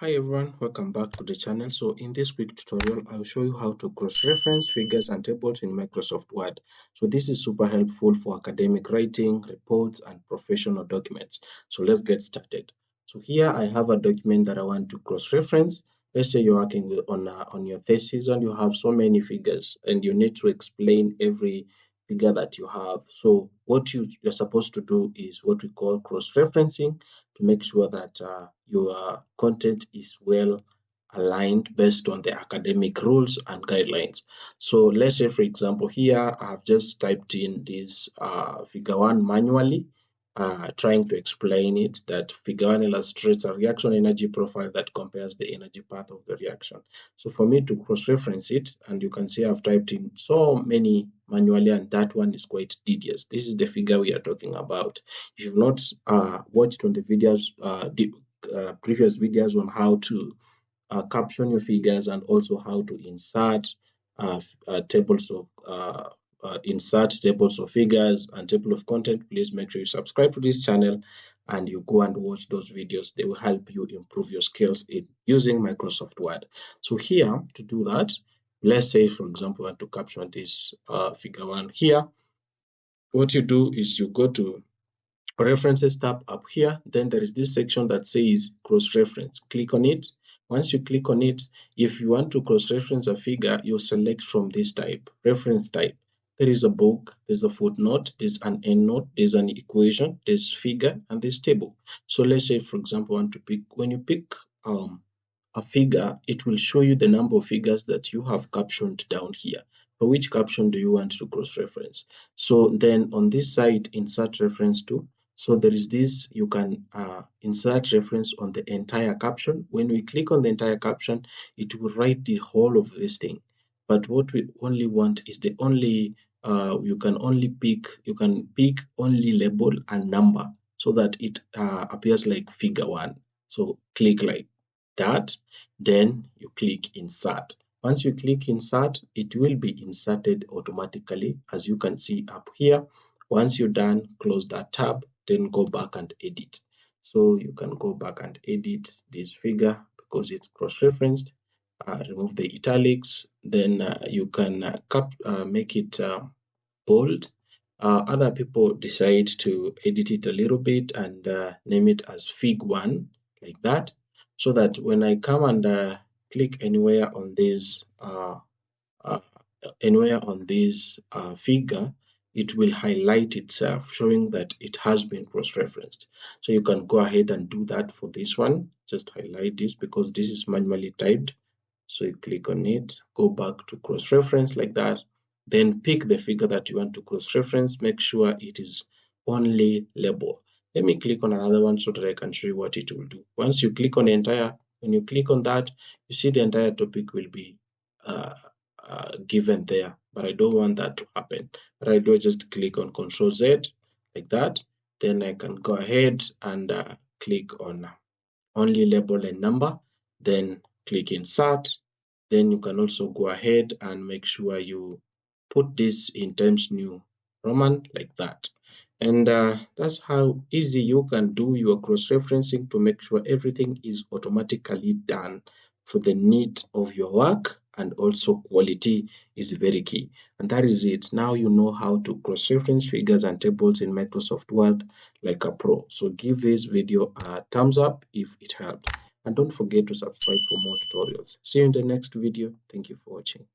Hi everyone, welcome back to the channel. So in this quick tutorial, I'll show you how to cross-reference figures and tables in Microsoft Word. So this is super helpful for academic writing, reports, and professional documents. So let's get started. So here I have a document that I want to cross-reference. Let's say you're working on your thesis and you have so many figures and you need to explain every figure that you have. So what you're supposed to do is what we call cross-referencing to make sure that your content is well aligned based on the academic rules and guidelines. So let's say, for example, here I've just typed in this figure 1 manually, trying to explain it that figure 1 illustrates a reaction energy profile that compares the energy path of the reaction. So for me to cross-reference it, and you can see I've typed in so many manually, and that one is quite tedious. This is the figure we are talking about. If you've not watched on the videos, previous videos on how to caption your figures and also how to insert tables of insert tables of figures and table of content, please make sure you subscribe to this channel and you go and watch those videos. They will help you improve your skills in using Microsoft Word. So here, to do that, let's say, for example, I want to caption this figure 1 here. What you do is you go to References tab up here, then there is this section that says cross-reference. Click on it. Once you click on it, if you want to cross-reference a figure, you select from this type, reference type. There is a book, there's a footnote, there's an endnote, there's an equation, there's figure, and there's table. So let's say, for example, I want to pick, when you pick a figure, it will show you the number of figures that you have captioned down here. For which caption do you want to cross-reference? So then on this side, insert reference to. So there is this, you can insert reference on the entire caption. When we click on the entire caption, it will write the whole of this thing. But what we only want is the only, you can pick only label and number so that it appears like figure 1. So click like that, then you click insert. Once you click insert, it will be inserted automatically, as you can see up here. Once you're done, close that tab, then go back and edit. So you can go back and edit this figure because it's cross-referenced. Remove the italics, then you can make it bold. Other people decide to edit it a little bit and name it as Fig1, like that, so that when I come and click anywhere on this figure, it will highlight itself, showing that it has been cross-referenced. So you can go ahead and do that for this one. Just highlight this because this is manually typed. So you click on it, go back to cross-reference like that, then pick the figure that you want to cross-reference, make sure it is only label. Let me click on another one so that I can show you what it will do. Once you click on the entire, when you click on that, you see the entire topic will be given there, but I don't want that to happen. But I do just click on Control Z like that, then I can go ahead and click on only label and number, then click insert. Then you can also go ahead and make sure you put this in Times New Roman like that. And that's how easy you can do your cross-referencing to make sure everything is automatically done for the need of your work, and also quality is very key. And that is it. Now you know how to cross-reference figures and tables in Microsoft Word like a pro. So give this video a thumbs up if it helped. And don't forget to subscribe for more tutorials. See you in the next video. Thank you for watching.